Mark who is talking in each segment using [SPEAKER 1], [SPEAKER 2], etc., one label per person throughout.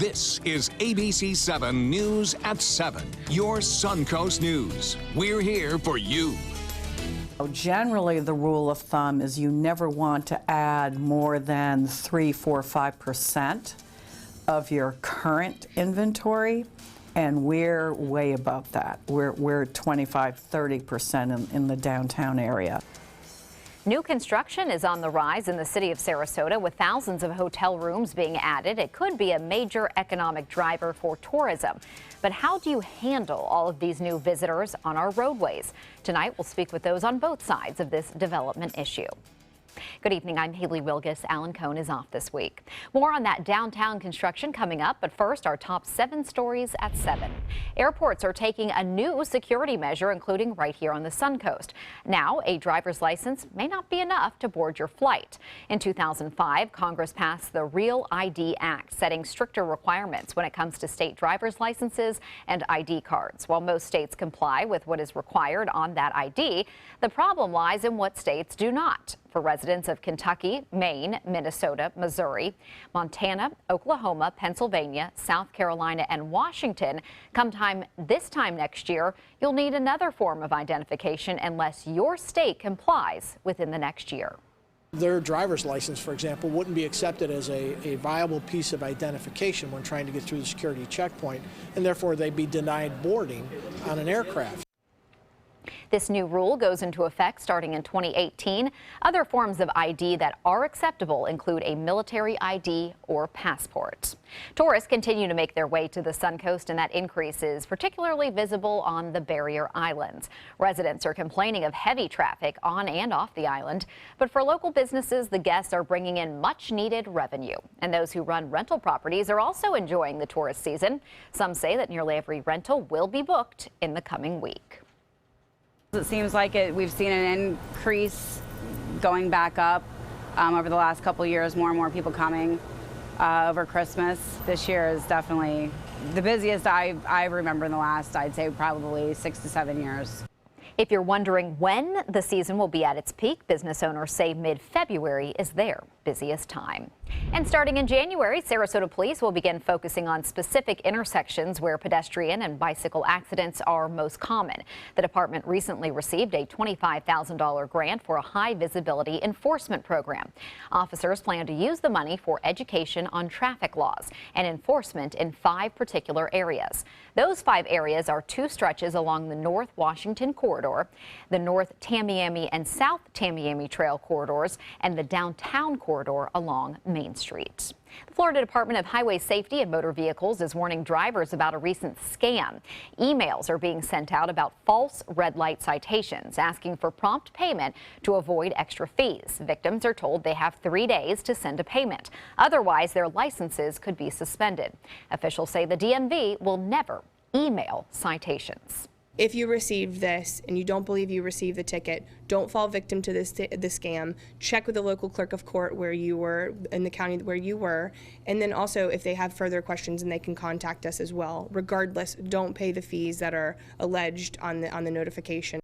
[SPEAKER 1] This is ABC7 News at 7, your Suncoast News. We're here for you.
[SPEAKER 2] Generally, the rule of thumb is you never want to add more than 3, 4, 5% of your current inventory, and we're way above that. We're 25, 30% in the downtown area.
[SPEAKER 3] New construction is on the rise in the city of Sarasota, with thousands of hotel rooms being added. It could be a major economic driver for tourism. But how do you handle all of these new visitors on our roadways? Tonight, we'll speak with those on both sides of this development issue. Good evening. I'm Haley Wilgus. Alan Cohn is off this week. More on that downtown construction coming up, but first, our top 7 stories at 7. Airports are taking a new security measure, including right here on the Suncoast. Now, a driver's license may not be enough to board your flight. In 2005, Congress passed the Real ID Act, setting stricter requirements when it comes to state driver's licenses and ID cards. While most states comply with what is required on that ID, the problem lies in what states do not. For residents of Kentucky, Maine, Minnesota, Missouri, Montana, Oklahoma, Pennsylvania, South Carolina, and Washington, this time next year, you'll need another form of identification unless your state complies within the next year.
[SPEAKER 4] Their driver's license, for example, wouldn't be accepted as a viable piece of identification when trying to get through the security checkpoint, and therefore they'd be denied boarding on an aircraft.
[SPEAKER 3] This new rule goes into effect starting in 2018. Other forms of ID that are acceptable include a military ID or passport. Tourists continue to make their way to the Suncoast, and that increase is particularly visible on the barrier islands. Residents are complaining of heavy traffic on and off the island, but for local businesses, the guests are bringing in much needed revenue. And those who run rental properties are also enjoying the tourist season. Some say that nearly every rental will be booked in the coming week.
[SPEAKER 5] It seems like we've seen an increase going back up over the last couple of years, more and more people coming over Christmas. This year is definitely the busiest I remember in the last, I'd say, probably 6 to 7 years.
[SPEAKER 3] If you're wondering when the season will be at its peak, business owners say mid-February is their busiest time. And starting in January, Sarasota police will begin focusing on specific intersections where pedestrian and bicycle accidents are most common. The department recently received a $25,000 grant for a high visibility enforcement program. Officers plan to use the money for education on traffic laws and enforcement in 5 particular areas. Those 5 areas are 2 stretches along the North Washington corridor, the North Tamiami and South Tamiami Trail corridors, and the downtown corridor along Main Street. The Florida Department of Highway Safety and Motor Vehicles is warning drivers about a recent scam. Emails are being sent out about false red light citations, asking for prompt payment to avoid extra fees. Victims are told they have 3 days to send a payment. Otherwise, their licenses could be suspended. Officials say the DMV will never email citations.
[SPEAKER 6] If you received this and you don't believe you received the ticket, don't fall victim to the scam. Check with the local clerk of court where you were, in the county where you were, and then also if they have further questions, and they can contact us as well. Regardless, don't pay the fees that are alleged on the notification.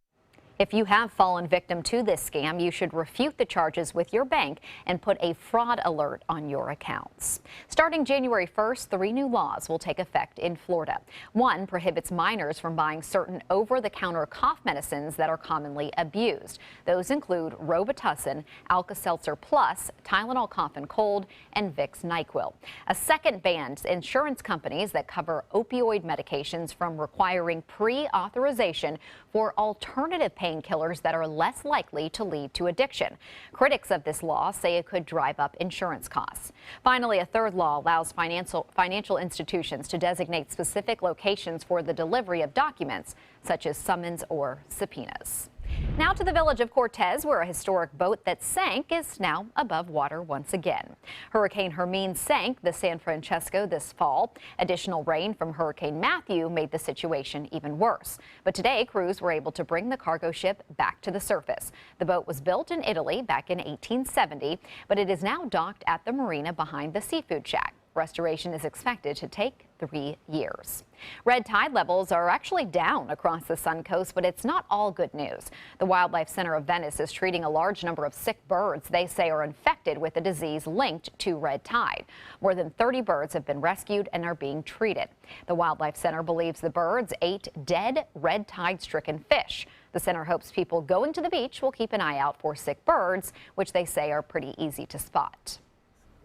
[SPEAKER 3] If you have fallen victim to this scam, you should refute the charges with your bank and put a fraud alert on your accounts. Starting January 1st, 3 new laws will take effect in Florida. One prohibits minors from buying certain over-the-counter cough medicines that are commonly abused. Those include Robitussin, Alka-Seltzer Plus, Tylenol Cough and Cold, and Vicks NyQuil. A second bans insurance companies that cover opioid medications from requiring pre-authorization for alternative painkillers that are less likely to lead to addiction. Critics of this law say it could drive up insurance costs. Finally, a third law allows financial institutions to designate specific locations for the delivery of documents, such as summons or subpoenas. Now to the village of Cortez, where a historic boat that sank is now above water once again. Hurricane Hermine sank the San Francisco this fall. Additional rain from Hurricane Matthew made the situation even worse. But today, crews were able to bring the cargo ship back to the surface. The boat was built in Italy back in 1870, but it is now docked at the marina behind the seafood shack. Restoration is expected to take 3 years. Red tide levels are actually down across the Suncoast, but it's not all good news. The Wildlife Center of Venice is treating a large number of sick birds they say are infected with a disease linked to red tide. More than 30 birds have been rescued and are being treated. The Wildlife Center believes the birds ate dead red tide-stricken fish. The center hopes people going to the beach will keep an eye out for sick birds, which they say are pretty easy to spot.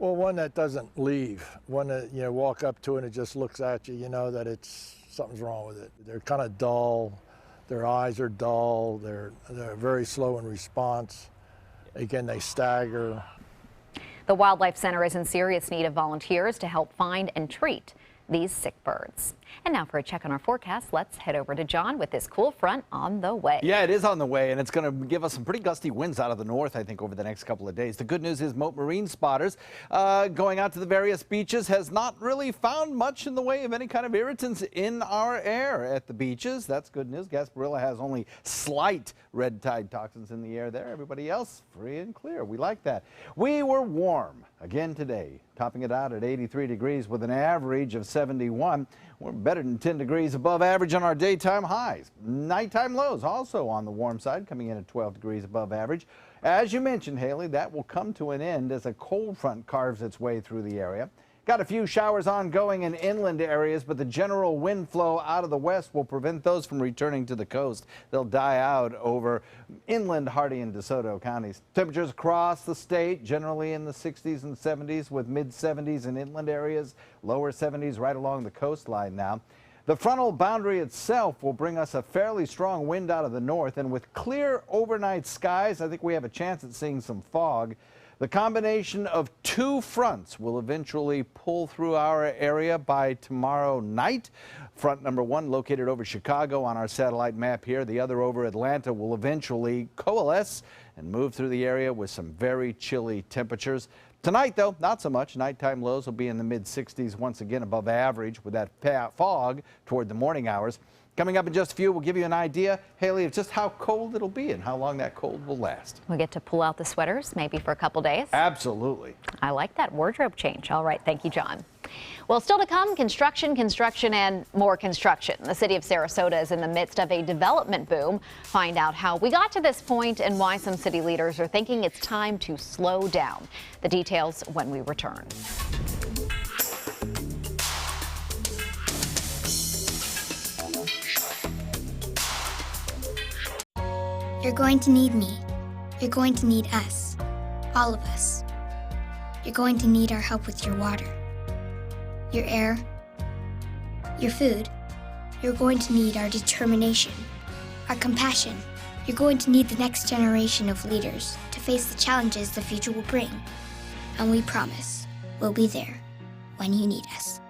[SPEAKER 7] Well, one that doesn't leave, one that you walk up to and it just looks at you, you know that something's wrong with it. They're kind of dull, their eyes are dull, they're very slow in response. Again, they stagger.
[SPEAKER 3] The Wildlife Center is in serious need of volunteers to help find and treat these sick birds. And now for a check on our forecast, let's head over to John with this cool front on the way.
[SPEAKER 8] Yeah, it is on the way, and it's going to give us some pretty gusty winds out of the north, I think, over the next couple of days. The good news is Mote Marine spotters going out to the various beaches has not really found much in the way of any kind of irritants in our air at the beaches. That's good news. Gasparilla has only slight red tide toxins in the air there. Everybody else free and clear. We like that. We were warm again today, topping it out at 83 degrees with an average of 71. We're better than 10 degrees above average on our daytime highs. Nighttime lows also on the warm side, coming in at 12 degrees above average. As you mentioned, Haley, that will come to an end as a cold front carves its way through the area. Got a few showers ongoing in inland areas, but the general wind flow out of the west will prevent those from returning to the coast. They'll die out over inland Hardee and DeSoto counties. Temperatures across the state generally in the 60s and 70s with mid 70s in inland areas, lower 70s right along the coastline now. The frontal boundary itself will bring us a fairly strong wind out of the north, and with clear overnight skies, I think we have a chance at seeing some fog. The combination of two fronts will eventually pull through our area by tomorrow night. Front number one located over Chicago on our satellite map here. The other over Atlanta will eventually coalesce and move through the area with some very chilly temperatures. Tonight, though, not so much. Nighttime lows will be in the mid-60s once again above average with that fog toward the morning hours. Coming up in just a few, we'll give you an idea, Haley, of just how cold it'll be and how long that cold will last.
[SPEAKER 3] We get to pull out the sweaters maybe for a couple days.
[SPEAKER 8] Absolutely.
[SPEAKER 3] I like that wardrobe change. All right. Thank you, John. Well, still to come, construction, and more construction. The city of Sarasota is in the midst of a development boom. Find out how we got to this point and why some city leaders are thinking it's time to slow down. The details when we return.
[SPEAKER 9] You're going to need me. You're going to need us. All of us. You're going to need our help with your water, your air, your food. You're going to need our determination, our compassion. You're going to need the next generation of leaders to face the challenges the future will bring. And we promise we'll be there when you need us.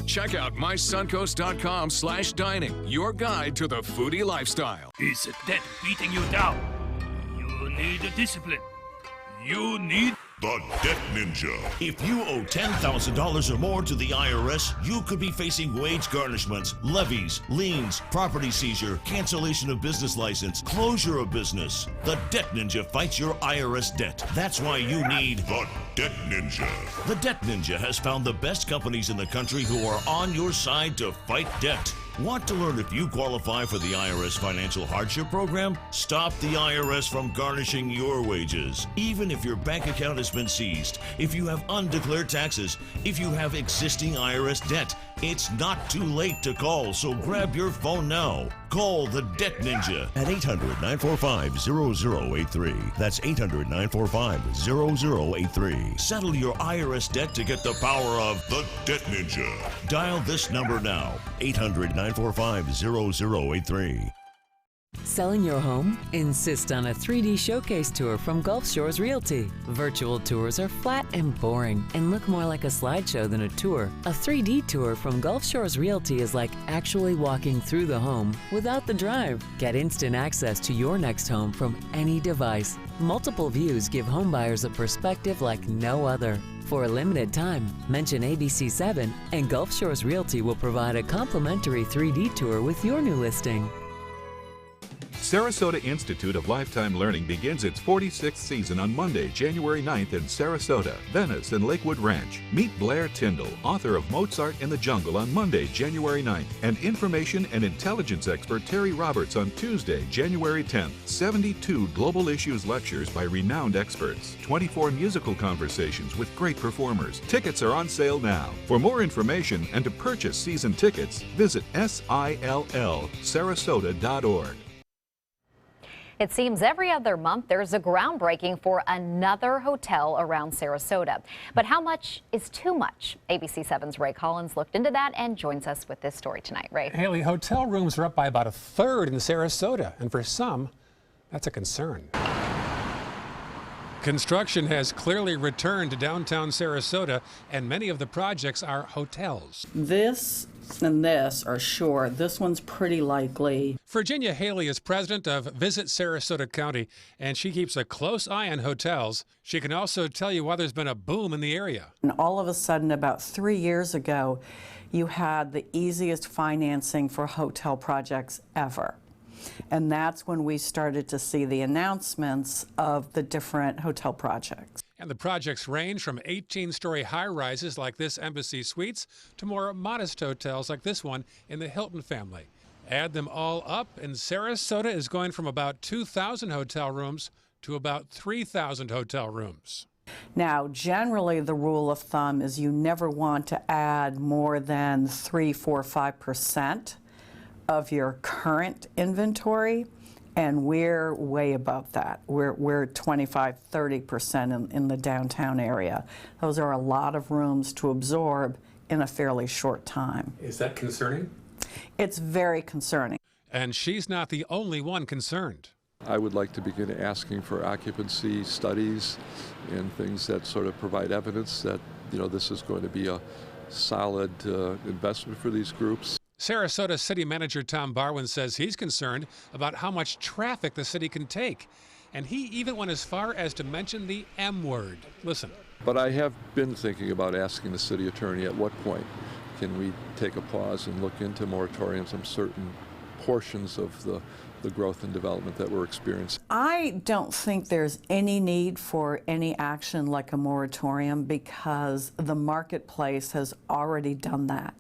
[SPEAKER 1] Check out mysuncoast.com/dining, your guide to the foodie lifestyle.
[SPEAKER 10] Is debt beating you down? You need discipline. You need
[SPEAKER 11] the Debt Ninja. If you owe $10,000 or more to the IRS, you could be facing wage garnishments, levies, liens, property seizure, cancellation of business license, closure of business. The Debt Ninja fights your IRS debt. That's why you need the Debt Ninja. The Debt Ninja has found the best companies in the country who are on your side to fight debt. Want to learn if you qualify for the IRS Financial Hardship Program? Stop the IRS from garnishing your wages. Even if your bank account has been seized, if you have undeclared taxes, if you have existing IRS debt, it's not too late to call, so grab your phone now. Call the Debt Ninja at 800-945-0083. That's 800-945-0083. Settle your IRS debt to get the power of the Debt Ninja. Dial this number now, 800-945-0083.
[SPEAKER 12] Selling your home? Insist on a 3D showcase tour from Gulf Shores Realty. Virtual tours are flat and boring and look more like a slideshow than a tour. A 3D tour from Gulf Shores Realty is like actually walking through the home without the drive. Get instant access to your next home from any device. Multiple views give homebuyers a perspective like no other. For a limited time, mention ABC7 and Gulf Shores Realty will provide a complimentary 3D tour with your new listing.
[SPEAKER 13] Sarasota Institute of Lifetime Learning begins its 46th season on Monday, January 9th in Sarasota, Venice, and Lakewood Ranch. Meet Blair Tyndall, author of Mozart in the Jungle, on Monday, January 9th, and information and intelligence expert Terry Roberts on Tuesday, January 10th. 72 global issues lectures by renowned experts, 24 musical conversations with great performers. Tickets are on sale now. For more information and to purchase season tickets, visit SILLSarasota.org.
[SPEAKER 3] It seems every other month there's a groundbreaking for another hotel around Sarasota. But how much is too much? ABC7's Ray Collins looked into that and joins us with this story tonight. Ray.
[SPEAKER 14] Haley, hotel rooms are up by about a third in Sarasota, and for some, that's a concern. Construction has clearly returned to downtown Sarasota, and many of the projects are hotels.
[SPEAKER 2] This and this are sure. This one's pretty likely.
[SPEAKER 14] Virginia Haley is president of Visit Sarasota County, and she keeps a close eye on hotels. She can also tell you why there's been a boom in the area.
[SPEAKER 2] And all of a sudden, about 3 years ago, you had the easiest financing for hotel projects ever. And that's when we started to see the announcements of the different hotel projects.
[SPEAKER 14] And the projects range from 18-story high-rises like this Embassy Suites to more modest hotels like this one in the Hilton family. Add them all up, and Sarasota is going from about 2,000 hotel rooms to about 3,000 hotel rooms.
[SPEAKER 2] Now, generally, the rule of thumb is you never want to add more than 3, 4, 5% of your current inventory, and we're way above that. We're 25, 30% in the downtown area. Those are a lot of rooms to absorb in a fairly short time.
[SPEAKER 14] Is that concerning?
[SPEAKER 2] It's very concerning.
[SPEAKER 14] And she's not the only one concerned.
[SPEAKER 15] I would like to begin asking for occupancy studies and things that sort of provide evidence that, this is going to be a solid investment for these groups.
[SPEAKER 14] Sarasota City Manager Tom Barwin says he's concerned about how much traffic the city can take. And he even went as far as to mention the M word. Listen.
[SPEAKER 15] But I have been thinking about asking the city attorney at what point can we take a pause and look into moratoriums on certain portions of the growth and development that we're experiencing.
[SPEAKER 2] I don't think there's any need for any action like a moratorium because the marketplace has already done that.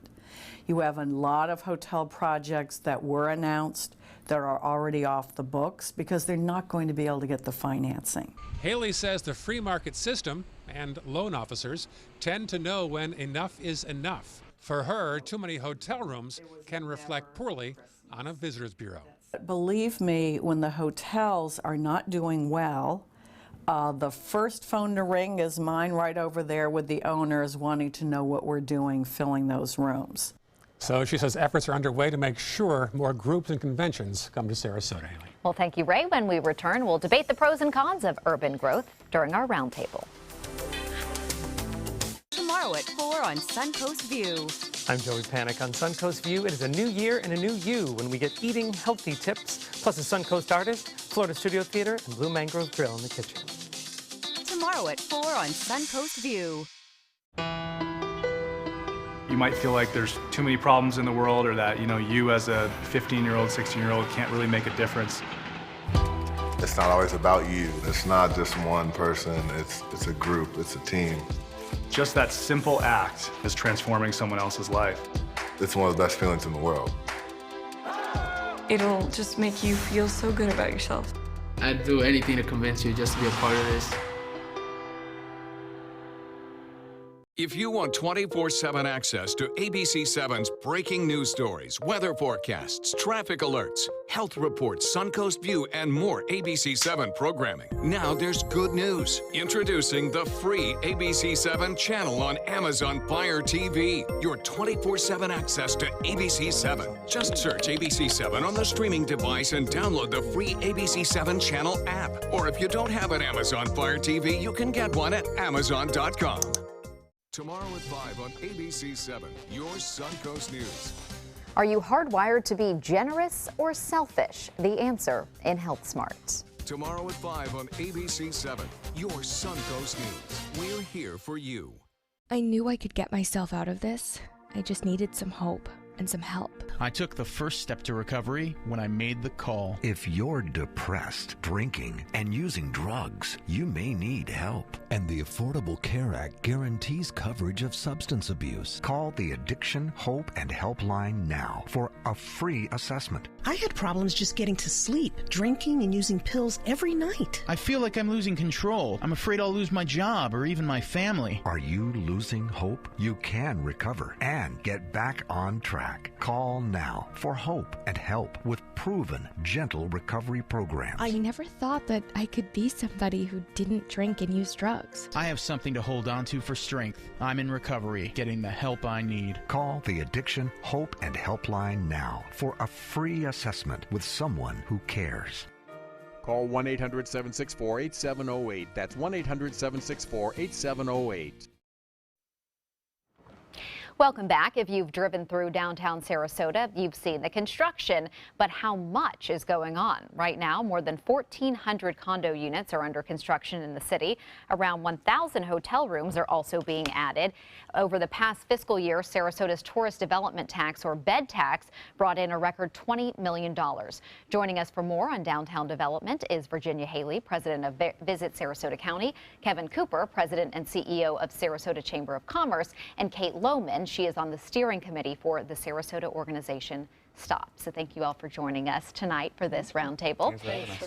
[SPEAKER 2] You have a lot of hotel projects that were announced that are already off the books because they're not going to be able to get the financing.
[SPEAKER 14] Haley says the free market system and loan officers tend to know when enough is enough. For her, too many hotel rooms can reflect poorly on a visitors bureau.
[SPEAKER 2] Believe me, when the hotels are not doing well, the first phone to ring is mine right over there with the owners wanting to know what we're doing filling those rooms.
[SPEAKER 14] So she says efforts are underway to make sure more groups and conventions come to Sarasota. Haley.
[SPEAKER 3] Well, thank you, Ray. When we return, we'll debate the pros and cons of urban growth during our roundtable.
[SPEAKER 16] Tomorrow at 4 on Suncoast View.
[SPEAKER 17] I'm Joey Panic on Suncoast View. It is a new year and a new you when we get eating healthy tips, plus a Suncoast artist, Florida Studio Theater, and Blue Mangrove Grill in the kitchen.
[SPEAKER 16] Tomorrow at 4 on Suncoast View.
[SPEAKER 18] You might feel like there's too many problems in the world, or that, you as a 15-year-old, 16-year-old can't really make a difference.
[SPEAKER 19] It's not always about you. It's not just one person. It's a group. It's a team.
[SPEAKER 18] Just that simple act is transforming someone else's life.
[SPEAKER 19] It's one of the best feelings in the world.
[SPEAKER 20] It'll just make you feel so good about yourself.
[SPEAKER 21] I'd do anything to convince you just to be a part of this.
[SPEAKER 1] If you want 24/7 access to ABC7's breaking news stories, weather forecasts, traffic alerts, health reports, Suncoast View, and more ABC7 programming, now there's good news. Introducing the free ABC7 channel on Amazon Fire TV. Your 24/7 access to ABC7. Just search ABC7 on the streaming device and download the free ABC7 channel app. Or if you don't have an Amazon Fire TV, you can get one at Amazon.com. Tomorrow at 5 on ABC7, your Suncoast News.
[SPEAKER 3] Are you hardwired to be generous or selfish? The answer in Health Smart.
[SPEAKER 1] Tomorrow at 5 on ABC7, your Suncoast News. We're here for you.
[SPEAKER 22] I knew I could get myself out of this. I just needed some hope.
[SPEAKER 4] and some help.
[SPEAKER 22] I took the first step to recovery when I made the call.
[SPEAKER 23] If you're depressed, drinking, and using drugs, you may need help. And the Affordable Care Act guarantees coverage of substance abuse. Call the Addiction, Hope, and Helpline now for a free assessment.
[SPEAKER 24] I had problems just getting to sleep, drinking and using pills every night.
[SPEAKER 22] I feel like I'm losing control. I'm afraid I'll lose my job or even my family.
[SPEAKER 23] Are you losing hope? You can recover and get back on track. Call now for hope and help with proven, gentle recovery programs.
[SPEAKER 4] I never thought that I could be somebody who didn't drink and use drugs.
[SPEAKER 22] I have something to hold on to for strength. I'm in recovery, getting the help I need.
[SPEAKER 23] Call the Addiction, Hope, and Helpline now for a free assessment with someone who cares.
[SPEAKER 25] Call 1-800-764-8708. That's 1-800-764-8708.
[SPEAKER 3] Welcome back. If you've driven through downtown Sarasota, you've seen the construction, but how much is going on? Right now, more than 1,400 condo units are under construction in the city. Around 1,000 hotel rooms are also being added. Over the past fiscal year, Sarasota's tourist development tax, or bed tax, brought in a record $20 million. Joining us for more on downtown development is Virginia Haley, president of Visit Sarasota County, Kevin Cooper, president and CEO of Sarasota Chamber of Commerce, and Kate Lohman. She is on the steering committee for the Sarasota organization STOP. So thank you all for joining us tonight for this roundtable.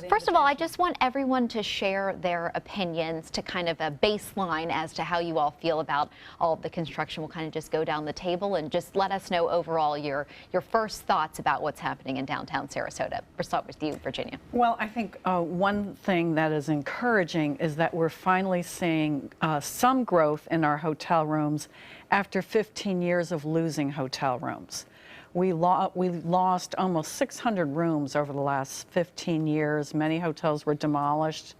[SPEAKER 3] First of all, I just want everyone to share their opinions to kind of a baseline as to how you all feel about all of the construction. We'll kind of just go down the table and just let us know overall your first thoughts about what's happening in downtown Sarasota. We'll start with you, Virginia.
[SPEAKER 2] Well, I think one thing that is encouraging is that we're finally seeing some growth in our hotel rooms after 15 years of losing hotel rooms. We lost almost 600 rooms over the last 15 years. Many hotels were demolished.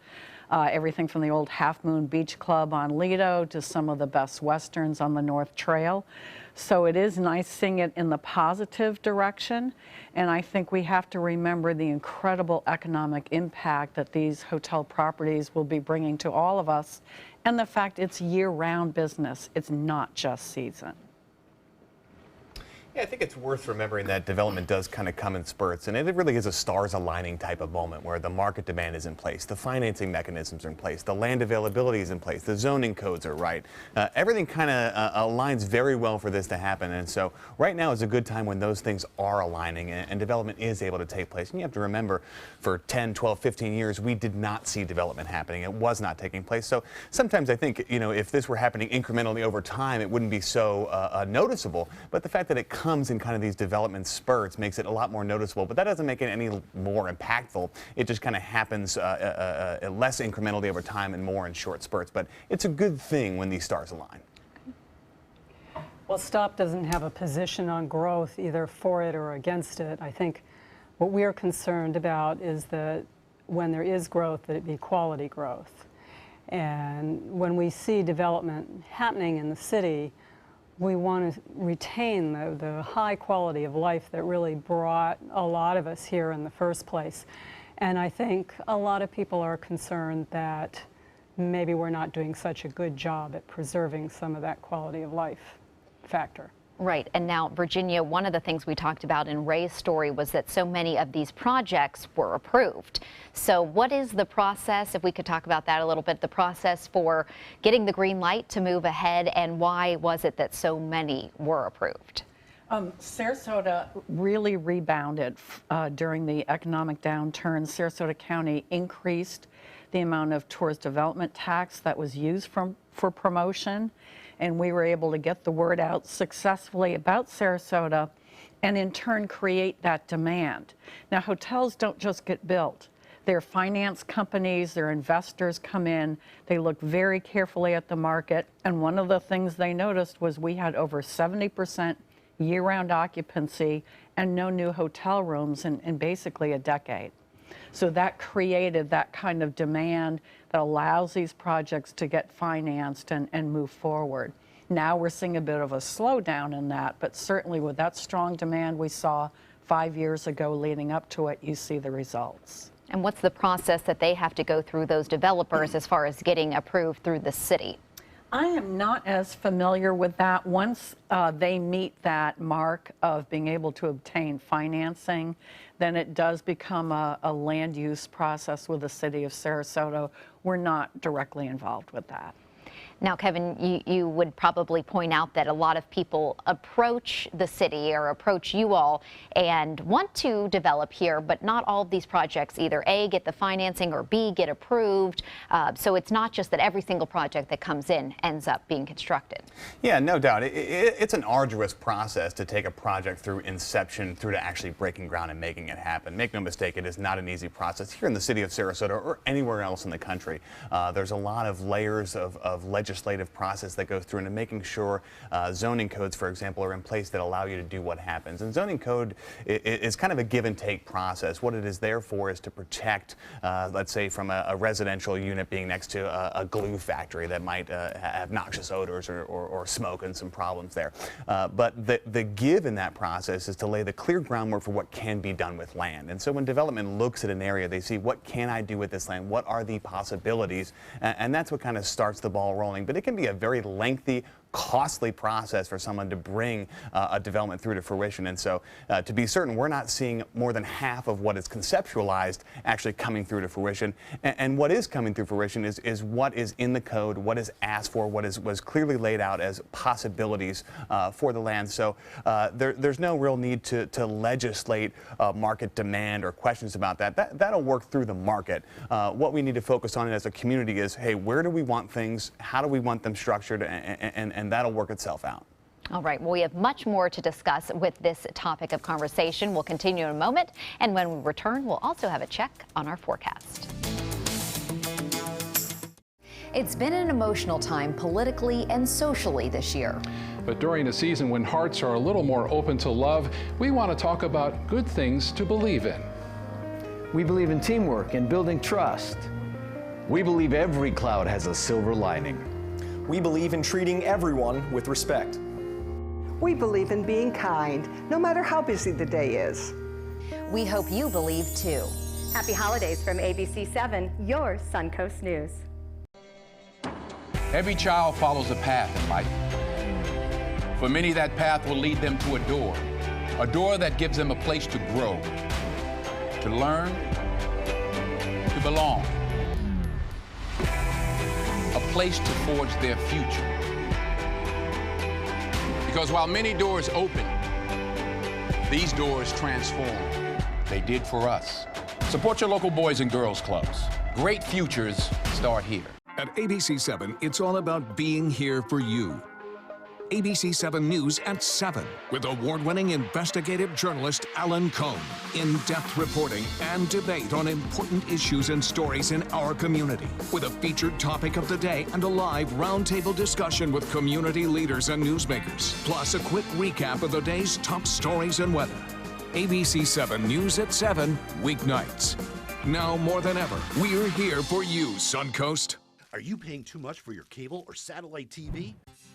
[SPEAKER 2] Everything from the old Half Moon Beach Club on Lido to some of the Best Westerns on the North Trail. So it is nice seeing it in the positive direction. And I think we have to remember the incredible economic impact that these hotel properties will be bringing to all of us. And the fact it's year-round business. It's not just season.
[SPEAKER 26] Yeah, I think it's worth remembering that development does kind of come in spurts, and it really is a stars aligning type of moment where the market demand is in place, the financing mechanisms are in place, the land availability is in place, the zoning codes are right. Everything kind of aligns very well for this to happen, and so right now is a good time when those things are aligning and development is able to take place. And you have to remember, for 10, 12, 15 years, we did not see development happening. It was not taking place. So sometimes I think, you know, if this were happening incrementally over time, it wouldn't be so noticeable, but the fact that it comes in kind of these development spurts makes it a lot more noticeable, but that doesn't make it any more impactful. It just kind of happens less incrementally over time and more in short spurts, but it's a good thing when these stars align.
[SPEAKER 27] Well, STOP doesn't have a position on growth either for it or against it. I think what we're concerned about is that when there is growth, that it be quality growth. And when we see development happening in the city, we want to retain the high quality of life that really brought a lot of us here in the first place. And I think a lot of people are concerned that maybe we're not doing such a good job at preserving some of that quality of life factor.
[SPEAKER 3] Right. And now, Virginia, one of the things we talked about in Ray's story was that so many of these projects were approved. So what is the process, if we could talk about that a little bit, the process for getting the green light to move ahead, and why was it that so many were approved?
[SPEAKER 2] Sarasota really rebounded during the economic downturn. Sarasota County increased the amount of tourist development tax that was used for promotion, and we were able to get the word out successfully about Sarasota and in turn create that demand. Now, hotels don't just get built. Their finance companies, their investors come in, they look very carefully at the market, and one of the things they noticed was we had over 70% year-round occupancy and no new hotel rooms in basically a decade. So that created that kind of demand that allows these projects to get financed and move forward. Now we're seeing a bit of a slowdown in that, but certainly with that strong demand we saw 5 years ago leading up to it, you see the results.
[SPEAKER 3] And what's the process that they have to go through, those developers, as far as getting approved through the city?
[SPEAKER 2] I am not as familiar with that. Once they meet that mark of being able to obtain financing, then it does become a land use process with the city of Sarasota. We're not directly involved with that.
[SPEAKER 3] Now, Kevin, you would probably point out that a lot of people approach the city or approach you all and want to develop here, but not all of these projects either A, get the financing, or B, get approved. So it's not just that every single project that comes in ends up being constructed.
[SPEAKER 26] Yeah, no doubt. It's an arduous process to take a project through inception through to actually breaking ground and making it happen. Make no mistake, it is not an easy process here in the city of Sarasota or anywhere else in the country. There's a lot of layers of legislative process that goes through into making sure zoning codes, for example, are in place that allow you to do what happens. And zoning code is kind of a give and take process. What it is there for is to protect, let's say, from a residential unit being next to a glue factory that might have noxious odors or smoke and some problems there. But the give in that process is to lay the clear groundwork for what can be done with land. And so when development looks at an area, they see, what can I do with this land? What are the possibilities? And that's what kind of starts the ball rolling. But it can be a very lengthy, costly process for someone to bring a development through to fruition. And so to be certain, we're not seeing more than half of what is conceptualized actually coming through to fruition. And what is coming through fruition is what is in the code, what is asked for, what was clearly laid out as possibilities for the land. So there's no real need to legislate market demand or questions about that. That'll work through the market. What we need to focus on as a community is, hey, where do we want things? How do we want them structured? And that'll work itself out.
[SPEAKER 3] All right, well, we have much more to discuss with this topic of conversation. We'll continue in a moment, and when we return, we'll also have a check on our forecast. It's been an emotional time politically and socially this year.
[SPEAKER 5] But during a season when hearts are a little more open to love, we want to talk about good things to believe in.
[SPEAKER 6] We believe in teamwork and building trust.
[SPEAKER 7] We believe every cloud has a silver lining.
[SPEAKER 8] We believe in treating everyone with respect.
[SPEAKER 9] We believe in being kind, no matter how busy the day is.
[SPEAKER 16] We hope you believe too. Happy holidays from ABC7, your Suncoast News.
[SPEAKER 10] Every child follows a path in life. For many, that path will lead them to a door that gives them a place to grow, to learn, to belong. A place to forge their future. Because while many doors open, these doors transform. They did for us. Support your local Boys and Girls Clubs. Great futures start here.
[SPEAKER 1] At ABC7, it's all about being here for you. ABC7 News at 7 with award-winning investigative journalist Alan Cohn. In-depth reporting and debate on important issues and stories in our community with a featured topic of the day and a live roundtable discussion with community leaders and newsmakers. Plus a quick recap of the day's top stories and weather. ABC7 News at 7 weeknights. Now more than ever, we're here for you, Suncoast.
[SPEAKER 25] Are you paying too much for your cable or satellite TV?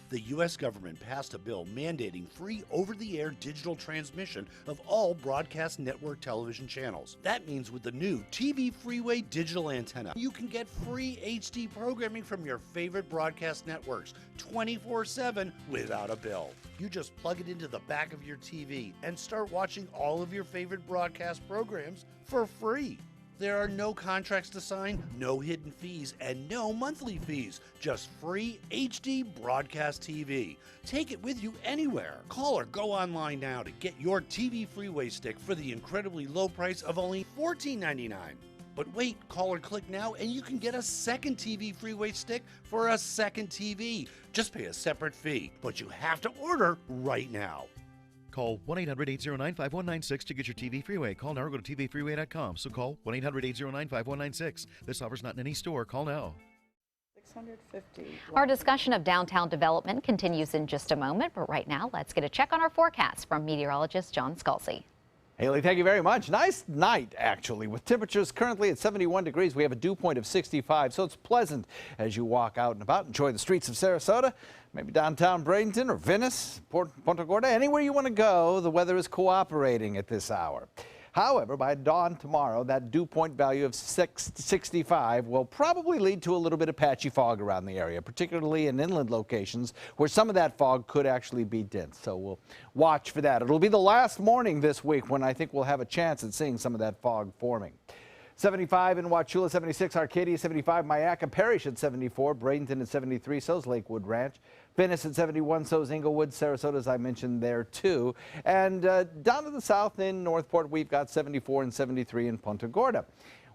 [SPEAKER 25] The U.S. government passed a bill mandating free over-the-air digital transmission of all broadcast network television channels. That means with the new TV Freeway digital antenna, you can get free HD programming from your favorite broadcast networks 24/7 without a bill. You just plug it into the back of your TV and start watching all of your favorite broadcast programs for free. There are no contracts to sign, no hidden fees, and no monthly fees. Just free HD broadcast TV. Take it with you anywhere. Call or go online now to get your TV Freeway stick for the incredibly low price of only $14.99. But wait, call or click now and you can get a second TV Freeway stick for a second TV. Just pay a separate fee, but you have to order right now.
[SPEAKER 28] Call 1-800-809-5196 to get your TV Freeway. Call now or go to tvfreeway.com. So call 1-800-809-5196. This offer's not in any store. Call now.
[SPEAKER 2] 650.
[SPEAKER 3] Our discussion of downtown development continues in just a moment, but right now let's get a check on our forecast from meteorologist John Scalzi.
[SPEAKER 29] Haley, thank you very much. Nice night, actually, with temperatures currently at 71 degrees. We have a dew point of 65, so it's pleasant as you walk out and about. Enjoy the streets of Sarasota, maybe downtown Bradenton or Venice, Punta Gorda, anywhere you want to go. The weather is cooperating at this hour. However, by dawn tomorrow, that dew point value of 65 will probably lead to a little bit of patchy fog around the area, particularly in inland locations where some of that fog could actually be dense. So we'll watch for that. It'll be the last morning this week when I think we'll have a chance at seeing some of that fog forming. 75 in Wauchula, 76 Arcadia, 75 Myakka, Parish at 74, Bradenton at 73, so's Lakewood Ranch. Venice at 71, so's Inglewood, Sarasota, as I mentioned there too. And down to the south in Northport, we've got 74 and 73 in Punta Gorda.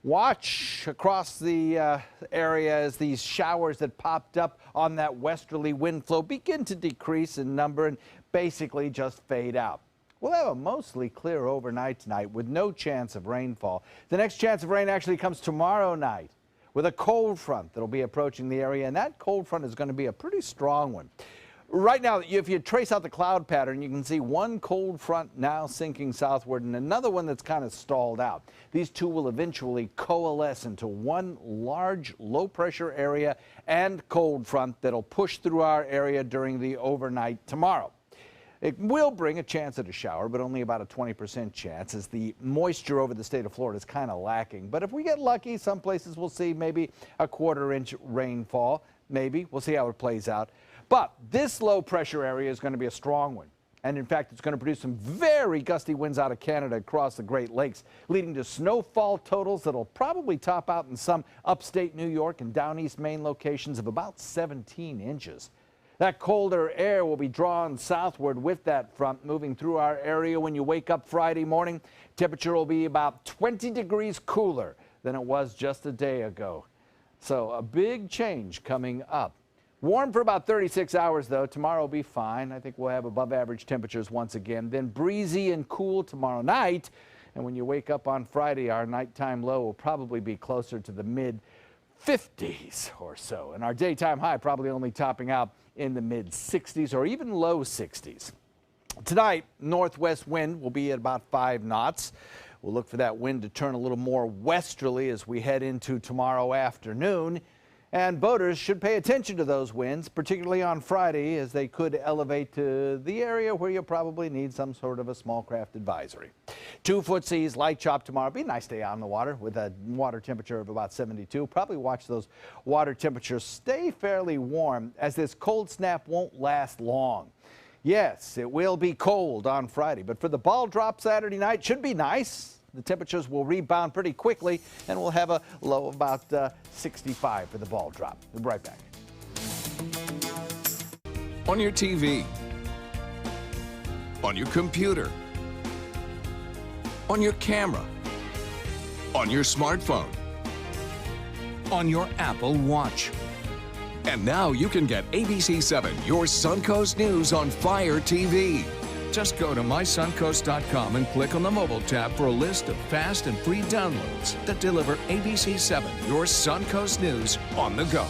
[SPEAKER 29] Watch across the area as these showers that popped up on that westerly wind flow begin to decrease in number and basically just fade out. We'll have a mostly clear overnight tonight with no chance of rainfall. The next chance of rain actually comes tomorrow night with a cold front that'll be approaching the area, and that cold front is going to be a pretty strong one. Right now, if you trace out the cloud pattern, you can see one cold front now sinking southward and another one that's kind of stalled out. These two will eventually coalesce into one large low-pressure area and cold front that'll push through our area during the overnight tomorrow. It will bring a chance at a shower, but only about a 20% chance, as the moisture over the state of Florida is kind of lacking. But if we get lucky, some places will see maybe a quarter-inch rainfall. Maybe. We'll see how it plays out. But this low-pressure area is going to be a strong one. And in fact, it's going to produce some very gusty winds out of Canada across the Great Lakes, leading to snowfall totals that'll probably top out in some upstate New York and down east Maine locations of about 17 inches. That colder air will be drawn southward with that front moving through our area. When you wake up Friday morning, temperature will be about 20 degrees cooler than it was just a day ago. So a big change coming up. Warm for about 36 hours, though. Tomorrow will be fine. I think we'll have above average temperatures once again. Then breezy and cool tomorrow night. And when you wake up on Friday, our nighttime low will probably be closer to the mid-50s or so. And our daytime high probably only topping out in the mid-60s or even low 60s. Tonight, northwest wind will be at about 5 knots. We'll look for that wind to turn a little more westerly as we head into tomorrow afternoon. And boaters should pay attention to those winds, particularly on Friday, as they could elevate to the area where you'll probably need some sort of a small craft advisory. 2-foot seas, light chop tomorrow. Be a nice day on the water with a water temperature of about 72. Probably watch those water temperatures stay fairly warm, as this cold snap won't last long. Yes, it will be cold on Friday, but for the ball drop Saturday night, should be nice. The temperatures will rebound pretty quickly, and we'll have a low of about 65 for the ball drop. We'll be right back.
[SPEAKER 1] On your TV, on your computer, on your camera, on your smartphone, on your Apple Watch. And now you can get ABC7, your Suncoast News on Fire TV. Just go to mysuncoast.com and click on the mobile tab for a list of fast and free downloads that deliver ABC7, your Suncoast News on the go.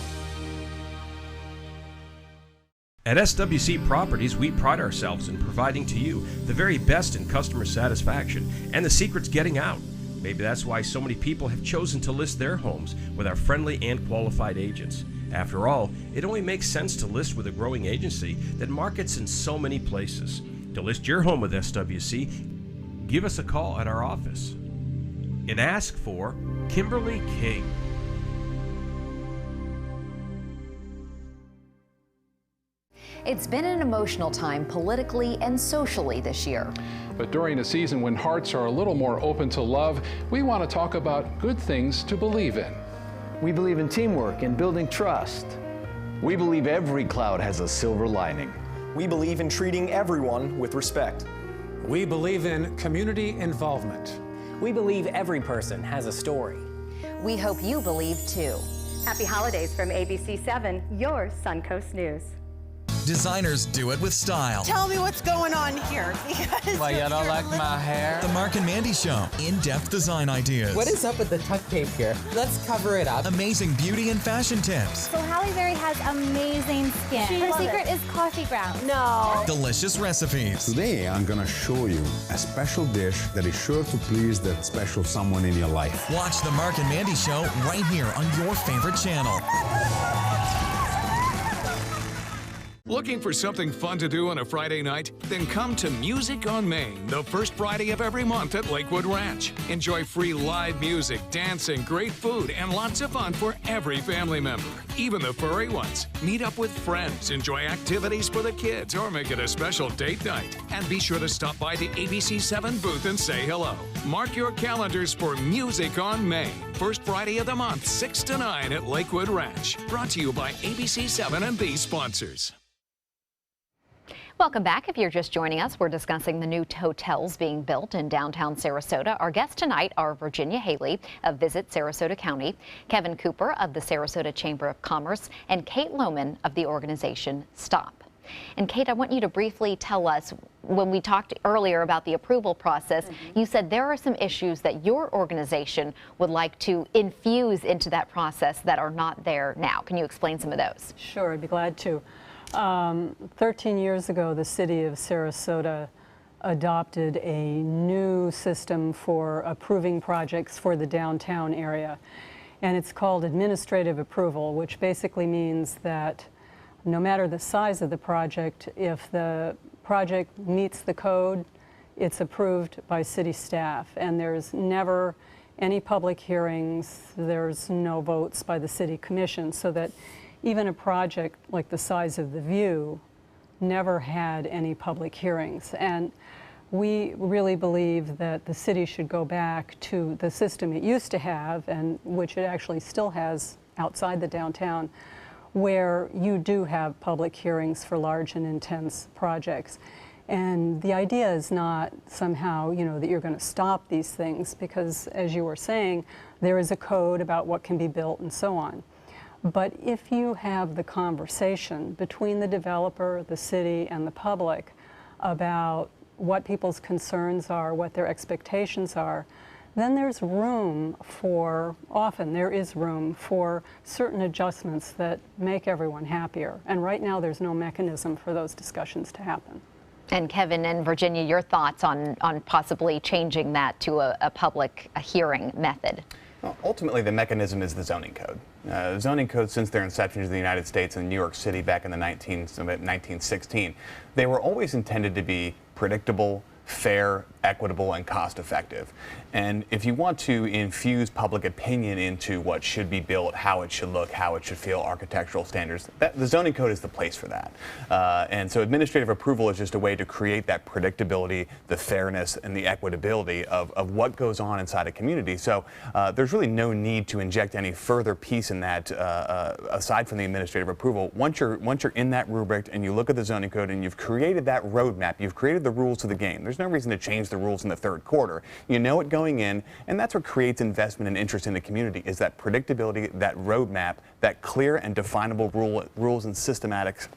[SPEAKER 11] At SWC Properties, we pride ourselves in providing to you the very best in customer satisfaction, and the secret's getting out. Maybe that's why so many people have chosen to list their homes with our friendly and qualified agents. After all, it only makes sense to list with a growing agency that markets in so many places. To list your home with SWC, give us a call at our office and ask for Kimberly King.
[SPEAKER 3] It's been an emotional time politically and socially this year.
[SPEAKER 5] But during a season when hearts are a little more open to love, we want to talk about good things to believe in.
[SPEAKER 6] We believe in teamwork and building trust.
[SPEAKER 7] We believe every cloud has a silver lining.
[SPEAKER 8] We believe in treating everyone with respect.
[SPEAKER 12] We believe in community involvement.
[SPEAKER 13] We believe every person has a story.
[SPEAKER 16] We hope you believe too. Happy holidays from ABC7, your Suncoast News.
[SPEAKER 14] Designers do it with style.
[SPEAKER 15] Tell me what's going on here.
[SPEAKER 17] Why, you don't like my hair?
[SPEAKER 14] The Mark and Mandy Show. In-depth design ideas.
[SPEAKER 17] What is up with the tuck tape here? Let's cover it up.
[SPEAKER 14] Amazing beauty and fashion tips.
[SPEAKER 18] So Halle Berry has amazing skin. Her secret is coffee grounds. No.
[SPEAKER 14] Delicious recipes.
[SPEAKER 19] Today, I'm going to show you a special dish that is sure to please that special someone in your life.
[SPEAKER 14] Watch the Mark and Mandy Show right here on your favorite channel.
[SPEAKER 1] Looking for something fun to do on a Friday night? Then come to Music on Main, the first Friday of every month at Lakewood Ranch. Enjoy free live music, dancing, great food, and lots of fun for every family member, even the furry ones. Meet up with friends, enjoy activities for the kids, or make it a special date night. And be sure to stop by the ABC7 booth and say hello. Mark your calendars for Music on Main, first Friday of the month, 6 to 9 at Lakewood Ranch. Brought to you by ABC7 and these sponsors.
[SPEAKER 3] Welcome back. If you're just joining us, we're discussing the new hotels being built in downtown Sarasota. Our guests tonight are Virginia Haley of Visit Sarasota County, Kevin Cooper of the Sarasota Chamber of Commerce, and Kate Lohman of the organization STOP. And Kate, I want you to briefly tell us, when we talked earlier about the approval process, you said there are some issues that your organization would like to infuse into that process that are not there now. Can you explain some of those?
[SPEAKER 4] Sure, I'd be glad to. 13 years ago, the city of Sarasota adopted a new system for approving projects for the downtown area. And it's called administrative approval, which basically means that no matter the size of the project, if the project meets the code, it's approved by city staff. And there's never any public hearings, there's no votes by the city commission, so that even a project like the size of the View never had any public hearings. And we really believe that the city should go back to the system it used to have, and which it actually still has outside the downtown, where you do have public hearings for large and intense projects. And the idea is not somehow, that you're going to stop these things, because as you were saying, there is a code about what can be built and so on. But if you have the conversation between the developer, the city, and the public about what people's concerns are, what their expectations are, then there's room for, often there is room for certain adjustments that make everyone happier. And right now there's no mechanism for those discussions to happen.
[SPEAKER 3] And Kevin and Virginia, your thoughts on possibly changing that to a public hearing method?
[SPEAKER 9] Well, ultimately, the mechanism is the zoning code. Zoning codes, since their inception in the United States and New York City back in the 1916, they were always intended to be predictable, fair, equitable, and cost-effective. And if you want to infuse public opinion into what should be built, how it should look, how it should feel, architectural standards, the zoning code is the place for that. And so administrative approval is just a way to create that predictability, the fairness, and the equitability of what goes on inside a community. So there's really no need to inject any further piece in that aside from the administrative approval. Once you're in that rubric and you look at the zoning code and you've created that roadmap, you've created the rules of the game. There's no reason to change the rules in the third quarter. You know it going in, and that's what creates investment and interest in the community, is that predictability, that roadmap, that clear and definable rules and systematic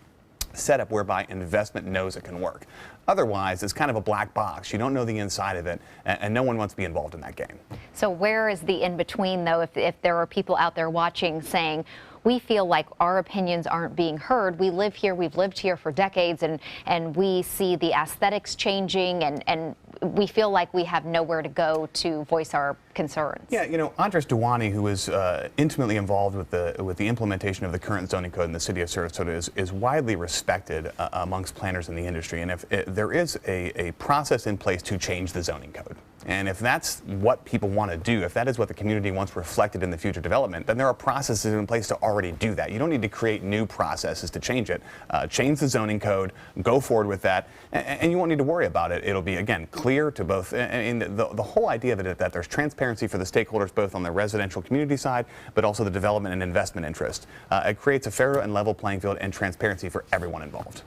[SPEAKER 9] setup whereby investment knows it can work. Otherwise, it's kind of a black box. You don't know the inside of it, and no one wants to be involved in that game.
[SPEAKER 3] So where is the in-between, though, if there are people out there watching saying, we feel like our opinions aren't being heard. We live here, we've lived here for decades, and we see the aesthetics changing, and we feel like we have nowhere to go to voice our concerns.
[SPEAKER 9] Yeah, Andres Duwani, who is intimately involved with the implementation of the current zoning code in the city of Sarasota, is widely respected amongst planners in the industry. And if there is a process in place to change the zoning code, and if that's what people want to do, if that is what the community wants reflected in the future development, then there are processes in place to already do that. You don't need to create new processes to change it. Change the zoning code, go forward with that, and you won't need to worry about it. It'll be, again, clear to both. And the whole idea of it is that there's transparency for the stakeholders, both on the residential community side, but also the development and investment interest. It creates a fair and level playing field and transparency for everyone involved.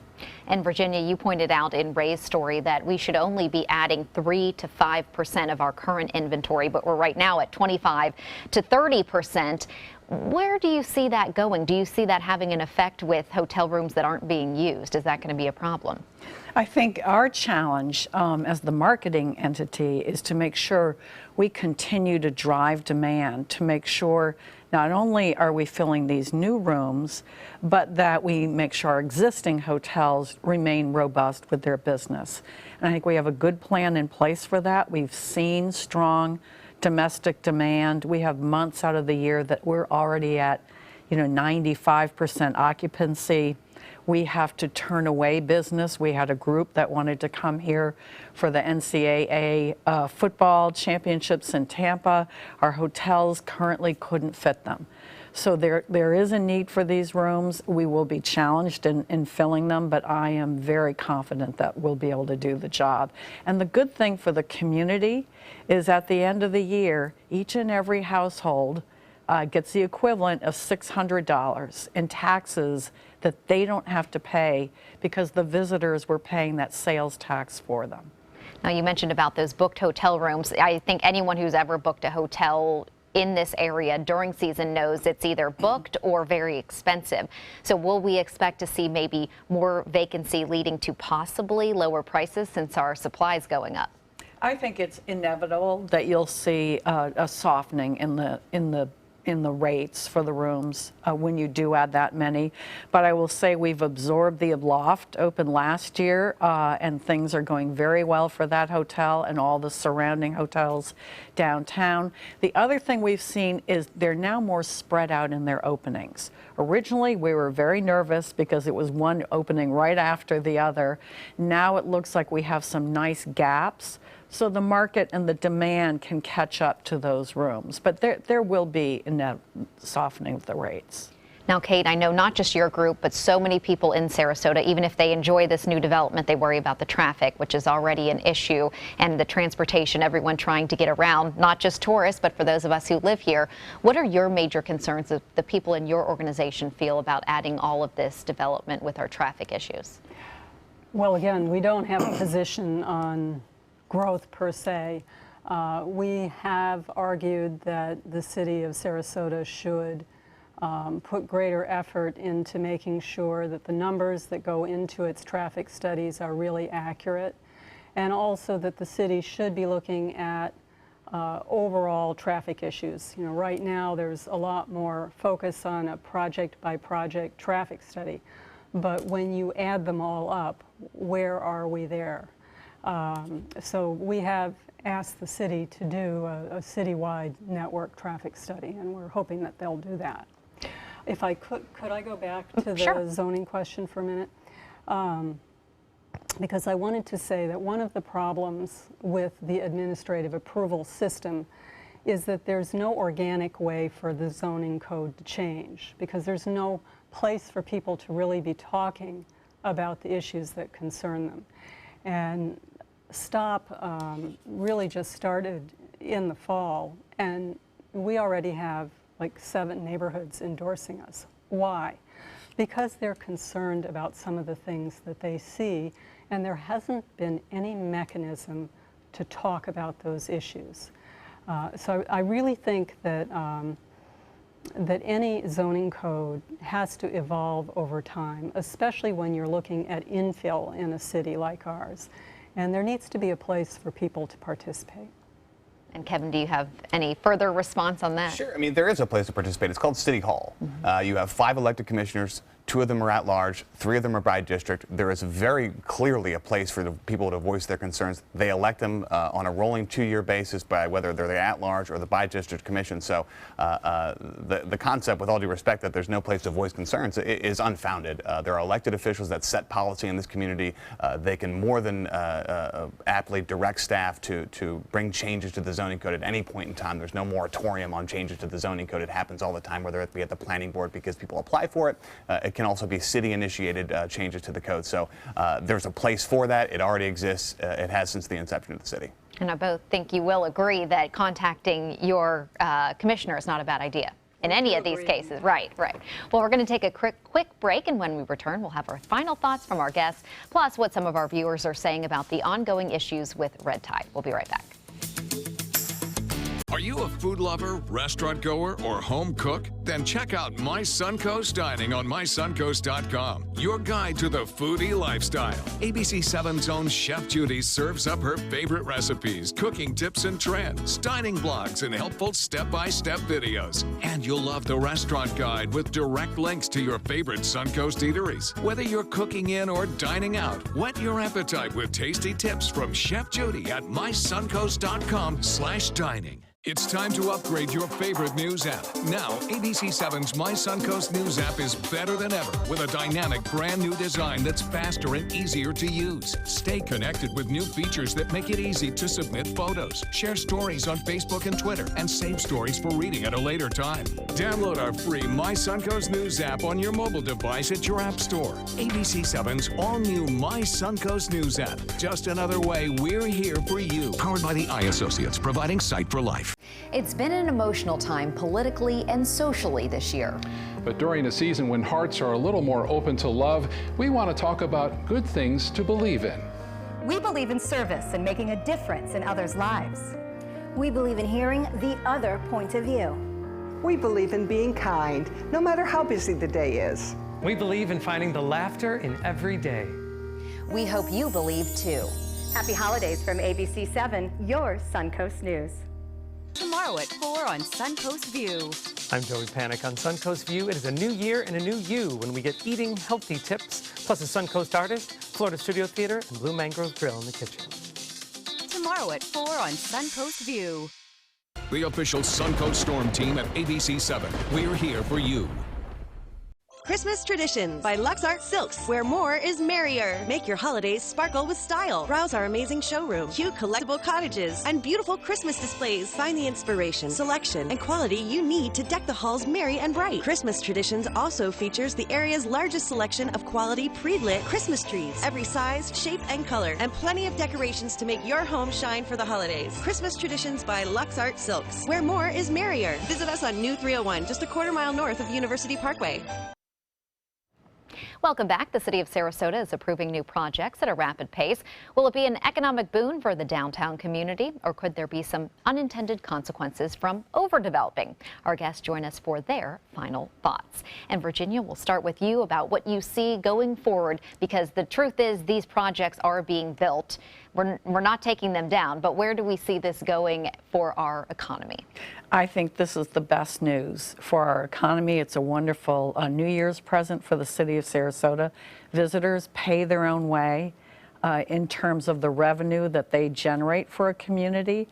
[SPEAKER 3] And Virginia, you pointed out in Ray's story that we should only be adding 3 to 5% of our current inventory, but we're right now at 25 to 30%. Where do you see that going? Do you see that having an effect with hotel rooms that aren't being used? Is that going to be a problem?
[SPEAKER 2] I think our challenge as the marketing entity is to make sure we continue to drive demand, to make sure not only are we filling these new rooms, but that we make sure our existing hotels remain robust with their business. And I think we have a good plan in place for that. We've seen strong domestic demand. We have months out of the year that we're already at, 95% occupancy. We have to turn away business. We had a group that wanted to come here for the NCAA football championships in Tampa. Our hotels currently couldn't fit them. So there is a need for these rooms. We will be challenged in filling them, but I am very confident that we'll be able to do the job. And the good thing for the community is at the end of the year, each and every household gets the equivalent of $600 in taxes that they don't have to pay because the visitors were paying that sales tax for them.
[SPEAKER 3] Now, you mentioned about those booked hotel rooms. I think anyone who's ever booked a hotel in this area during season knows it's either booked or very expensive. So will we expect to see maybe more vacancy leading to possibly lower prices since our supply is going up?
[SPEAKER 2] I think it's inevitable that you'll see a softening in the rates for the rooms when you do add that many. But I will say we've absorbed the loft, opened last year, and things are going very well for that hotel and all the surrounding hotels downtown. The other thing we've seen is they're now more spread out in their openings. Originally, we were very nervous because it was one opening right after the other. Now it looks like we have some nice gaps. So the market and the demand can catch up to those rooms. But there will be a softening of the rates.
[SPEAKER 3] Now, Kate, I know not just your group, but so many people in Sarasota, even if they enjoy this new development, they worry about the traffic, which is already an issue, and the transportation, everyone trying to get around, not just tourists, but for those of us who live here. What are your major concerns that the people in your organization feel about adding all of this development with our traffic issues?
[SPEAKER 4] Well, again, we don't have a position on growth per se. We have argued that the city of Sarasota should put greater effort into making sure that the numbers that go into its traffic studies are really accurate, and also that the city should be looking at overall traffic issues. You know, right now there's a lot more focus on a project by project traffic study, but when you add them all up, where are we there? So we have asked the city to do a citywide network traffic study, and we're hoping that they'll do that. If I could I go back to the zoning question for a minute? Because I wanted to say that one of the problems with the administrative approval system is that there's no organic way for the zoning code to change, because there's no place for people to really be talking about the issues that concern them. And STOP really just started in the fall, and we already have like 7 neighborhoods endorsing us. Why? Because they're concerned about some of the things that they see, and there hasn't been any mechanism to talk about those issues. So I really think that that any zoning code has to evolve over time, especially when you're looking at infill in a city like ours. And there needs to be a place for people to participate.
[SPEAKER 3] And Kevin, do you have any further response on that?
[SPEAKER 9] Sure. I mean, there is a place to participate. It's called City Hall. You have 5 elected commissioners. 2 of them are at large, 3 of them are by district. There is very clearly a place for the people to voice their concerns. They elect them on a rolling 2-year basis by whether they're the at large or the by district commission. So the concept, with all due respect, that there's no place to voice concerns is unfounded. There are elected officials that set policy in this community. They can more than aptly direct staff to bring changes to the zoning code at any point in time. There's no moratorium on changes to the zoning code. It happens all the time, whether it be at the planning board because people apply for it. It can also be city-initiated changes to the code. So there's a place for that. It already exists. It has since the inception of the city.
[SPEAKER 3] And I both think you will agree that contacting your commissioner is not a bad idea in any of these cases. Right. Well, we're going to take a quick break, and when we return, we'll have our final thoughts from our guests, plus what some of our viewers are saying about the ongoing issues with red tide. We'll be right back.
[SPEAKER 1] Are you a food lover, restaurant goer, or home cook? Then check out My Suncoast Dining on mysuncoast.com, your guide to the foodie lifestyle. ABC7's own Chef Judy serves up her favorite recipes, cooking tips and trends, dining blogs, and helpful step-by-step videos. And you'll love the restaurant guide with direct links to your favorite Suncoast eateries. Whether you're cooking in or dining out, whet your appetite with tasty tips from Chef Judy at mysuncoast.com/dining. It's time to upgrade your favorite news app. Now, ABC7's My Suncoast News app is better than ever with a dynamic brand new design that's faster and easier to use. Stay connected with new features that make it easy to submit photos, share stories on Facebook and Twitter, and save stories for reading at a later time. Download our free My Suncoast News app on your mobile device at your app store. ABC7's all-new My Suncoast News app. Just another way we're here for you. Powered by the Eye Associates, providing sight for life.
[SPEAKER 3] It's been an emotional time politically and socially this year.
[SPEAKER 5] But during a season when hearts are a little more open to love, we want to talk about good things to believe in.
[SPEAKER 16] We believe in service and making a difference in others' lives.
[SPEAKER 10] We believe in hearing the other point of view.
[SPEAKER 20] We believe in being kind, no matter how busy the day is.
[SPEAKER 17] We believe in finding the laughter in every day.
[SPEAKER 3] We hope you believe too.
[SPEAKER 16] Happy holidays from ABC7, your Suncoast News.
[SPEAKER 21] Tomorrow at 4 on Suncoast View.
[SPEAKER 17] I'm Joey Panic on Suncoast View. It is a new year and a new you when we get eating healthy tips, plus a Suncoast artist, Florida Studio Theater, and Blue Mangrove Grill in the kitchen.
[SPEAKER 21] Tomorrow at 4 on Suncoast View.
[SPEAKER 1] The official Suncoast Storm team at ABC7. We're here for you.
[SPEAKER 22] Christmas Traditions by Lux Art Silks, where more is merrier. Make your holidays sparkle with style. Browse our amazing showroom, cute collectible cottages, and beautiful Christmas displays. Find the inspiration, selection, and quality you need to deck the halls merry and bright. Christmas Traditions also features the area's largest selection of quality pre-lit Christmas trees, every size, shape, and color, and plenty of decorations to make your home shine for the holidays. Christmas Traditions by Lux Art Silks, where more is merrier. Visit us on New 301, just a quarter-mile north of University Parkway.
[SPEAKER 3] Welcome back. The city of Sarasota is approving new projects at a rapid pace. Will it be an economic boon for the downtown community, or could there be some unintended consequences from overdeveloping? Our guests join us for their final thoughts. And Virginia, we'll start with you about what you see going forward, because the truth is these projects are being built. We're not taking them down, but where do we see this going for our economy?
[SPEAKER 2] I think this is the best news for our economy. It's a wonderful New Year's present for the city of Sarasota. Visitors pay their own way in terms of the revenue that they generate for a community.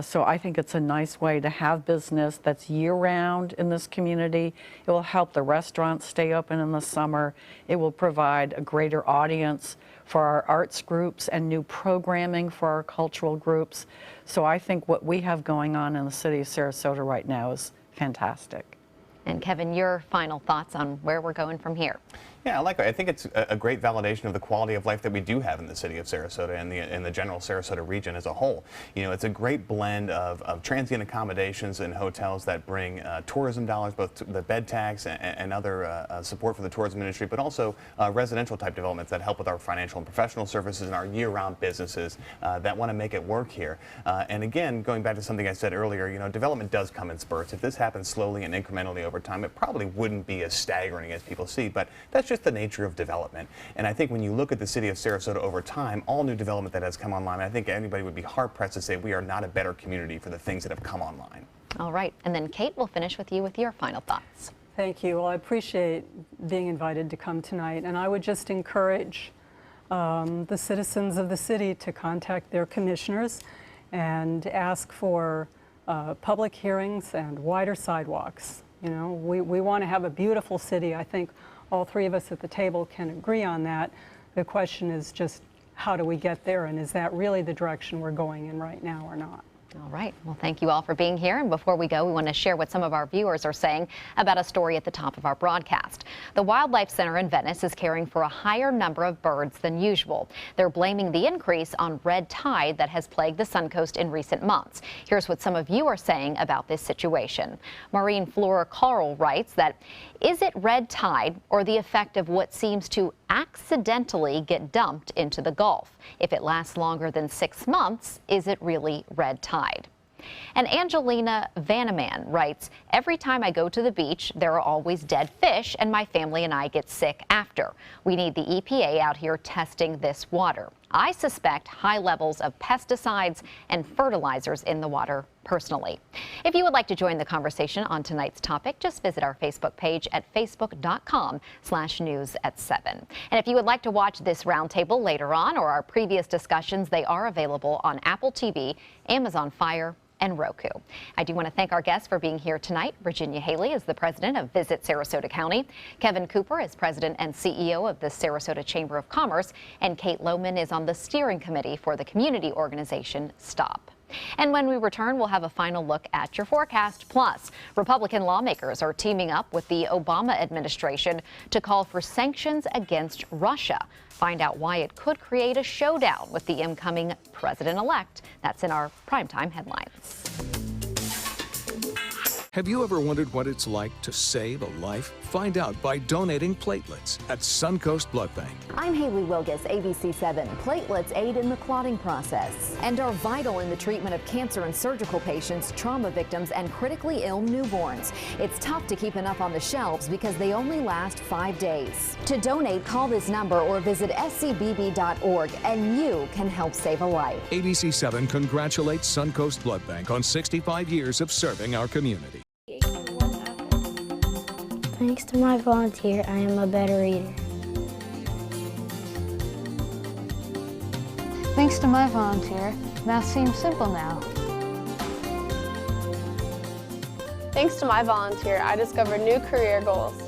[SPEAKER 2] So I think it's a nice way to have business that's year-round in this community. It will help the restaurants stay open in the summer. It will provide a greater audience for our arts groups and new programming for our cultural groups. So I think what we have going on in the city of Sarasota right now is fantastic.
[SPEAKER 3] And Kevin, your final thoughts on where we're going from here?
[SPEAKER 9] Yeah, I think it's a great validation of the quality of life that we do have in the city of Sarasota and in the general Sarasota region as a whole. You know, it's a great blend of transient accommodations and hotels that bring tourism dollars, both the bed tax and other support for the tourism industry, but also residential type developments that help with our financial and professional services and our year-round businesses that want to make it work here. And again, going back to something I said earlier, you know, development does come in spurts. If this happens slowly and incrementally over time, it probably wouldn't be as staggering as people see, but that's just the nature of development. And I think when you look at the city of Sarasota over time, all new development that has come online, I think anybody would be hard-pressed to say we are not a better community for the things that have come online.
[SPEAKER 3] All right. And then Kate, we'll finish with you with your final thoughts.
[SPEAKER 4] Thank you. Well, I appreciate being invited to come tonight, and I would just encourage the citizens of the city to contact their commissioners and ask for public hearings and wider sidewalks. You know, we want to have a beautiful city. I think all three of us at the table can agree on that. The question is just how do we get there, and is that really the direction we're going in right now or not?
[SPEAKER 3] All right. Well, thank you all for being here. And before we go, we want to share what some of our viewers are saying about a story at the top of our broadcast. The Wildlife Center in Venice is caring for a higher number of birds than usual. They're blaming the increase on red tide that has plagued the Suncoast in recent months. Here's what some of you are saying about this situation. Marine Flora Carl writes that, is it red tide or the effect of what seems to accidentally get dumped into the Gulf? If it lasts longer than 6 months, is it really red tide? And Angelina Vanaman writes, every time I go to the beach, there are always dead fish, and my family and I get sick after. We need the EPA out here testing this water. I suspect high levels of pesticides and fertilizers in the water personally. If you would like to join the conversation on tonight's topic, just visit our Facebook page at facebook.com/news@7. And if you would like to watch this roundtable later on or our previous discussions, they are available on Apple TV, Amazon Fire, and Roku. I do want to thank our guests for being here tonight. Virginia Haley is the president of Visit Sarasota County. Kevin Cooper is president and CEO of the Sarasota Chamber of Commerce. And Kate Lohman is on the steering committee for the community organization STOP. And when we return, we'll have a final look at your forecast. Plus, Republican lawmakers are teaming up with the Obama administration to call for sanctions against Russia. Find out why it could create a showdown with the incoming president-elect. That's in our primetime headlines.
[SPEAKER 1] Have you ever wondered what it's like to save a life? Find out by donating platelets at Suncoast Blood Bank.
[SPEAKER 6] I'm Haley Wilgus, ABC7. Platelets aid in the clotting process and are vital in the treatment of cancer and surgical patients, trauma victims, and critically ill newborns. It's tough to keep enough on the shelves because they only last 5 days. To donate, call this number or visit scbb.org and you can help save a life.
[SPEAKER 1] ABC7 congratulates Suncoast Blood Bank on 65 years of serving our community.
[SPEAKER 11] Thanks to my volunteer, I am a better eater.
[SPEAKER 23] Thanks to my volunteer, math seems simple now.
[SPEAKER 24] Thanks to my volunteer, I discovered new career goals.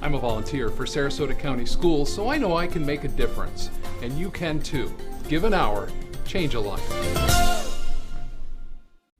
[SPEAKER 5] I'm a volunteer for Sarasota County Schools, so I know I can make a difference. And you can too. Give an hour, change a life.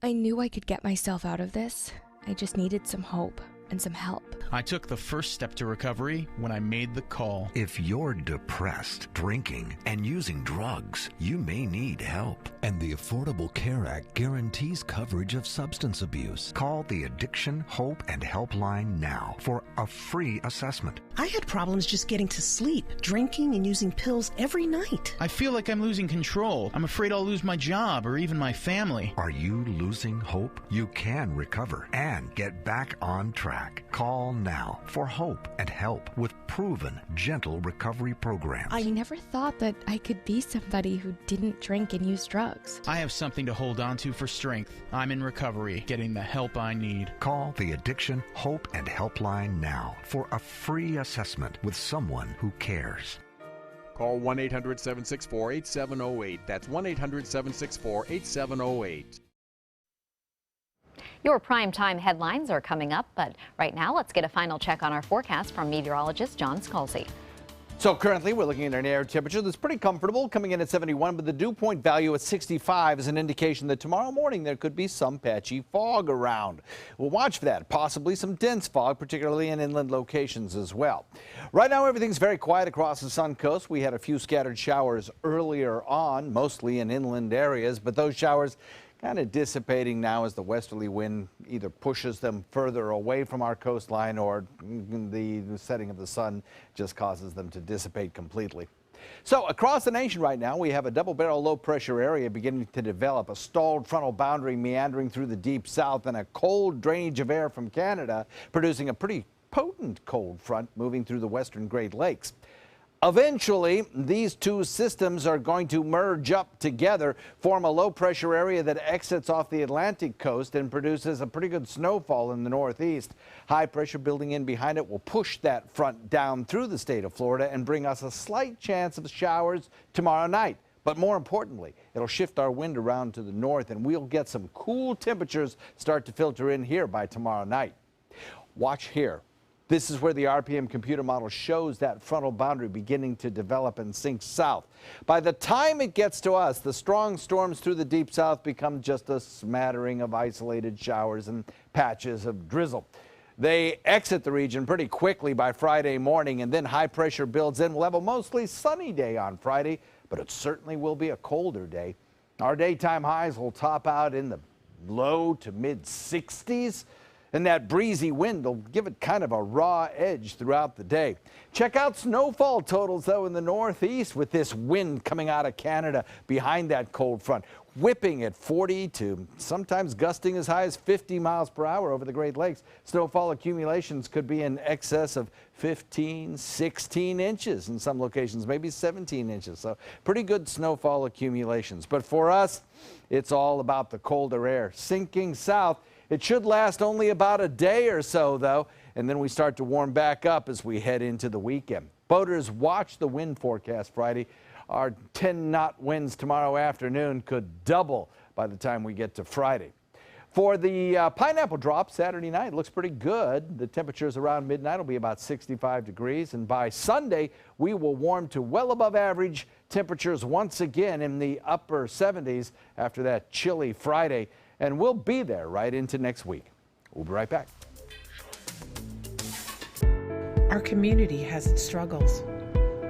[SPEAKER 25] I knew I could get myself out of this. I just needed some hope and some help.
[SPEAKER 26] I took the first step to recovery when I made the call.
[SPEAKER 27] If you're depressed, drinking, and using drugs, you may need help. And the Affordable Care Act guarantees coverage of substance abuse. Call the Addiction, Hope, and Helpline now for a free assessment.
[SPEAKER 28] I had problems just getting to sleep, drinking and using pills every night.
[SPEAKER 26] I feel like I'm losing control. I'm afraid I'll lose my job or even my family.
[SPEAKER 27] Are you losing hope? You can recover and get back on track. Call now for hope and help with proven, gentle recovery programs.
[SPEAKER 25] I never thought that I could be somebody who didn't drink and use drugs.
[SPEAKER 26] I have something to hold on to for strength. I'm in recovery, getting the help I need.
[SPEAKER 27] Call the Addiction, Hope, and Helpline now for a free assessment with someone who cares.
[SPEAKER 29] Call 1-800-764-8708. That's 1-800-764-8708.
[SPEAKER 3] Your primetime headlines are coming up, but right now let's get a final check on our forecast from meteorologist John Scalzi.
[SPEAKER 30] So currently we're looking at an air temperature that's pretty comfortable, coming in at 71, but the dew point value at 65 is an indication that tomorrow morning there could be some patchy fog around. We'll watch for that, possibly some dense fog, particularly in inland locations as well. Right now everything's very quiet across the Suncoast. We had a few scattered showers earlier on, mostly in inland areas, but those showers kind of dissipating now as the westerly wind either pushes them further away from our coastline or the setting of the sun just causes them to dissipate completely. So across the nation right now, we have a double-barrel low-pressure area beginning to develop, a stalled frontal boundary meandering through the deep south, and a cold drainage of air from Canada producing a pretty potent cold front moving through the western Great Lakes. Eventually, these two systems are going to merge up together, form a low-pressure area that exits off the Atlantic coast and produces a pretty good snowfall in the northeast. High pressure building in behind it will push that front down through the state of Florida and bring us a slight chance of showers tomorrow night. But more importantly, it'll shift our wind around to the north, and we'll get some cool temperatures start to filter in here by tomorrow night. Watch here. This is where the RPM computer model shows that frontal boundary beginning to develop and sink south. By the time it gets to us, the strong storms through the deep south become just a smattering of isolated showers and patches of drizzle. They exit the region pretty quickly by Friday morning, and then high pressure builds in. We'll have a mostly sunny day on Friday, but it certainly will be a colder day. Our daytime highs will top out in the low to mid 60s. And that breezy wind will give it kind of a raw edge throughout the day. Check out snowfall totals, though, in the northeast with this wind coming out of Canada behind that cold front, whipping at 40 to sometimes gusting as high as 50 miles per hour over the Great Lakes. Snowfall accumulations could be in excess of 15, 16 inches in some locations, maybe 17 inches. So pretty good snowfall accumulations. But for us, it's all about the colder air sinking south. It should last only about a day or so, though, and then we start to warm back up as we head into the weekend. Boaters, watch the wind forecast Friday. Our 10-knot winds tomorrow afternoon could double by the time we get to Friday. For the pineapple drop Saturday night, looks pretty good. The temperatures around midnight will be about 65 degrees, and by Sunday, we will warm to well above average temperatures once again in the upper 70s after that chilly Friday, and we'll be there right into next week. We'll be right back.
[SPEAKER 7] Our community has its struggles.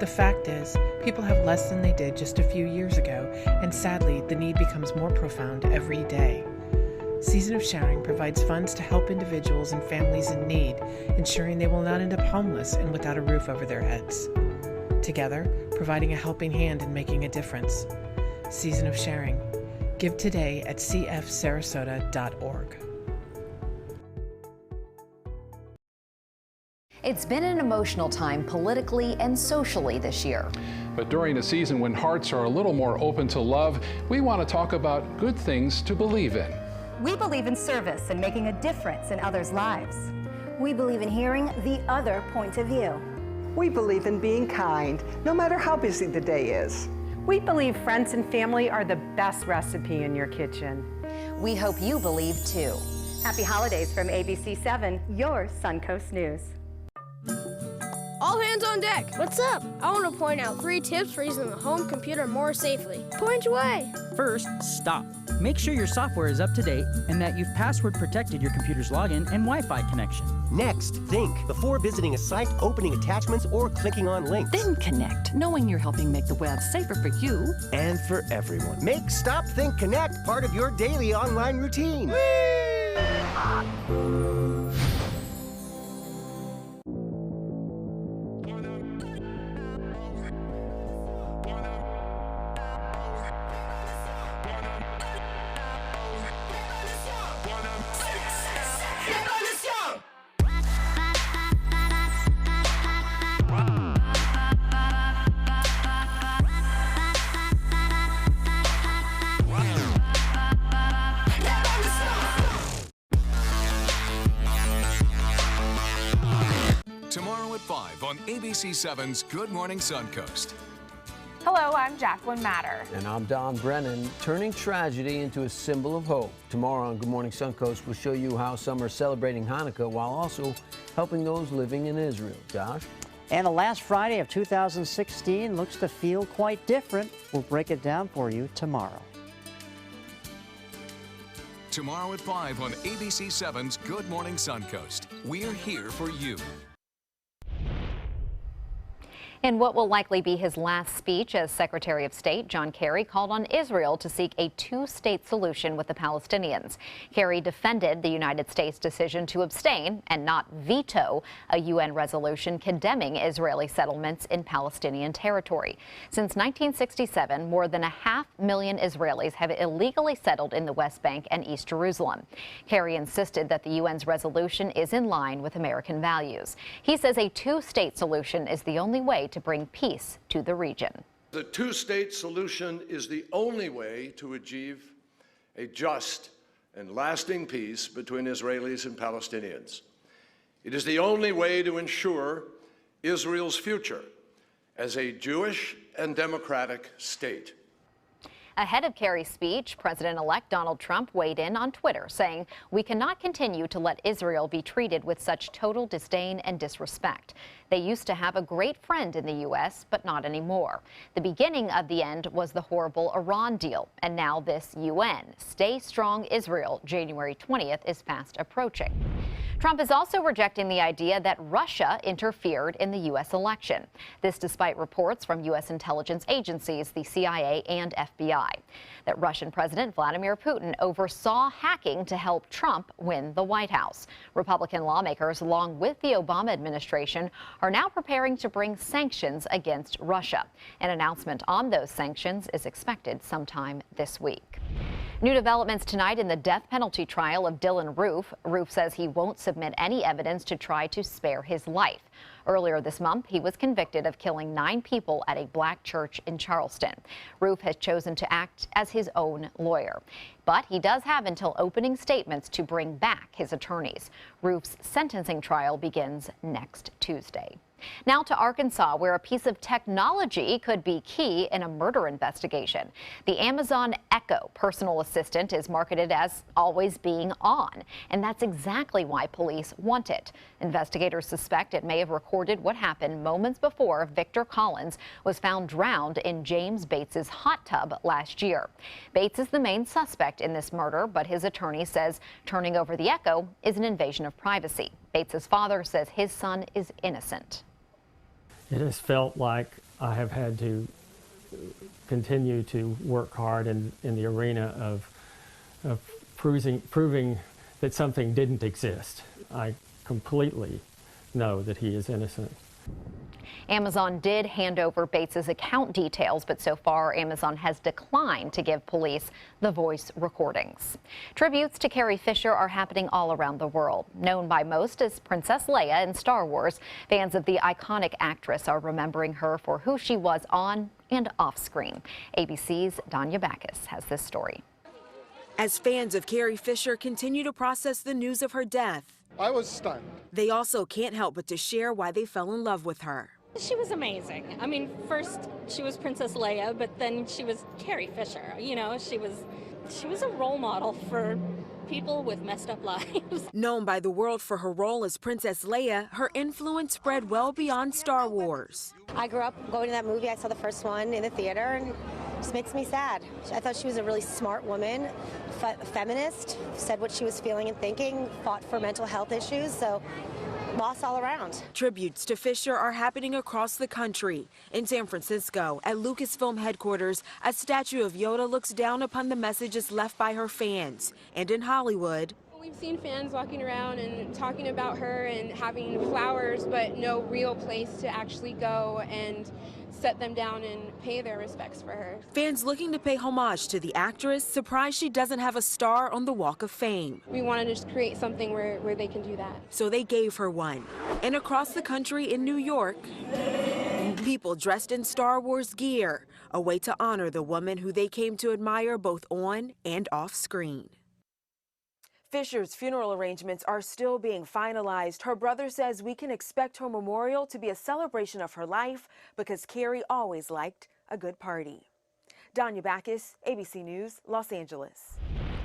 [SPEAKER 7] The fact is, people have less than they did just a few years ago, and sadly, the need becomes more profound every day. Season of Sharing provides funds to help individuals and families in need, ensuring they will not end up homeless and without a roof over their heads. Together, providing a helping hand and making a difference. Season of Sharing. Give today at cfsarasota.org.
[SPEAKER 6] It's been an emotional time politically and socially this year.
[SPEAKER 5] But during a season when hearts are a little more open to love, we want to talk about good things to believe in.
[SPEAKER 16] We believe in service and making a difference in others' lives.
[SPEAKER 8] We believe in hearing the other point of view.
[SPEAKER 20] We believe in being kind, no matter how busy the day is.
[SPEAKER 24] We believe friends and family are the best recipe in your kitchen.
[SPEAKER 6] We hope you believe too.
[SPEAKER 16] Happy holidays from ABC7, your Suncoast News.
[SPEAKER 10] All hands on deck. What's up? I want to point out 3 tips for using the home computer more safely. Point away.
[SPEAKER 12] First, stop. Make sure your software is up to date and that you've password protected your computer's login and Wi-Fi connection.
[SPEAKER 13] Next, think before visiting a site, opening attachments, or clicking on links.
[SPEAKER 14] Then connect, knowing you're helping make the web safer for you
[SPEAKER 13] and for everyone. Make Stop, Think, Connect part of your daily online routine.
[SPEAKER 1] Tomorrow at 5 on ABC7's Good Morning Suncoast.
[SPEAKER 15] Hello, I'm Jacqueline Matter.
[SPEAKER 18] And I'm Don Brennan. Turning tragedy into a symbol of hope. Tomorrow on Good Morning Suncoast, we'll show you how some are celebrating Hanukkah while also helping those living in Israel. Josh?
[SPEAKER 19] And the last Friday of 2016 looks to feel quite different. We'll break it down for you tomorrow.
[SPEAKER 1] Tomorrow at 5 on ABC7's Good Morning Suncoast. We're here for you.
[SPEAKER 3] In what will likely be his last speech as Secretary of State, John Kerry called on Israel to seek a two-state solution with the Palestinians. Kerry defended the United States' decision to abstain and not veto a UN resolution condemning Israeli settlements in Palestinian territory. Since 1967, more than 500,000 Israelis have illegally settled in the West Bank and East Jerusalem. Kerry insisted that the UN's resolution is in line with American values. He says a two-state solution is the only way to bring peace to the region.
[SPEAKER 29] The two-state solution is the only way to achieve a just and lasting peace between Israelis and Palestinians. It is the only way to ensure Israel's future as a Jewish and democratic state.
[SPEAKER 3] Ahead of Kerry's speech, President-elect Donald Trump weighed in on Twitter, saying, "We cannot continue to let Israel be treated with such total disdain and disrespect. They used to have a great friend in the U.S., but not anymore. The beginning of the end was the horrible Iran deal, and now this UN. Stay strong, Israel. January 20th is fast approaching." Trump is also rejecting the idea that Russia interfered in the U.S. election. This despite reports from U.S. intelligence agencies, the CIA and FBI, that Russian President Vladimir Putin oversaw hacking to help Trump win the White House. Republican lawmakers, along with the Obama administration, are now preparing to bring sanctions against Russia. An announcement on those sanctions is expected sometime this week. New developments tonight in the death penalty trial of Dylan Roof. Roof says he won't submit any evidence to try to spare his life. Earlier this month, he was convicted of killing 9 people at a black church in Charleston. Roof has chosen to act as his own lawyer, but he does have until opening statements to bring back his attorneys. Roof's sentencing trial begins next Tuesday. Now to Arkansas, where a piece of technology could be key in a murder investigation. The Amazon Echo personal assistant is marketed as always being on, and that's exactly why police want it. Investigators suspect it may have recorded what happened moments before Victor Collins was found drowned in James Bates's hot tub last year. Bates is the main suspect in this murder, but his attorney says turning over the Echo is an invasion of privacy. Bates's father says his son is innocent.
[SPEAKER 2] It has felt like I have had to continue to work hard in the arena of proving that something didn't exist. I completely know that he is innocent.
[SPEAKER 3] Amazon did hand over Bates's account details, but so far Amazon has declined to give police the voice recordings. Tributes to Carrie Fisher are happening all around the world. Known by most as Princess Leia in Star Wars, fans of the iconic actress are remembering her for who she was on and off screen. ABC's Danya Backus has this story.
[SPEAKER 4] As fans of Carrie Fisher continue to process the news of her death,
[SPEAKER 9] I was stunned.
[SPEAKER 4] They also can't help but to share why they fell in love with her.
[SPEAKER 11] She was amazing. I mean, first she was Princess Leia, but then she was Carrie Fisher. You know, she was a role model for people with messed up lives.
[SPEAKER 4] Known by the world for her role as Princess Leia, her influence spread well beyond Star Wars.
[SPEAKER 17] I grew up going to that movie. I saw the first one in the theater, and it just makes me sad. I thought she was a really smart woman, feminist, said what she was feeling and thinking, fought for mental health issues, so loss all around.
[SPEAKER 4] Tributes to Fisher are happening across the country. In San Francisco, at Lucasfilm headquarters, a statue of Yoda looks down upon the messages left by her fans. And in Hollywood,
[SPEAKER 10] we've seen fans walking around and talking about her and having flowers, but no real place to actually go and set them down and pay their respects for her.
[SPEAKER 4] Fans looking to pay homage to the actress, surprised she doesn't have a star on the Walk of Fame.
[SPEAKER 10] We wanted to just create something where they can do that.
[SPEAKER 4] So they gave her one. And across the country in New York, people dressed in Star Wars gear, a way to honor the woman who they came to admire both on and off screen. Fisher's funeral arrangements are still being finalized. Her brother says we can expect her memorial to be a celebration of her life because Carrie always liked a good party. Danya Backus, ABC News, Los Angeles.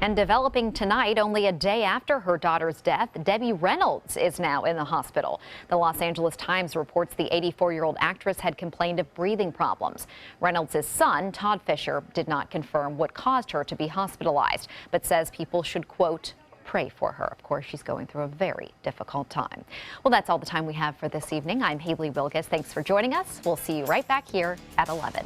[SPEAKER 3] And developing tonight, only a day after her daughter's death, Debbie Reynolds is now in the hospital. The Los Angeles Times reports the 84-year-old actress had complained of breathing problems. Reynolds' son, Todd Fisher, did not confirm what caused her to be hospitalized, but says people should, quote, pray for her. Of course, she's going through a very difficult time. Well, that's all the time we have for this evening. I'm Haley Wilgus. Thanks for joining us. We'll see you right back here at 11.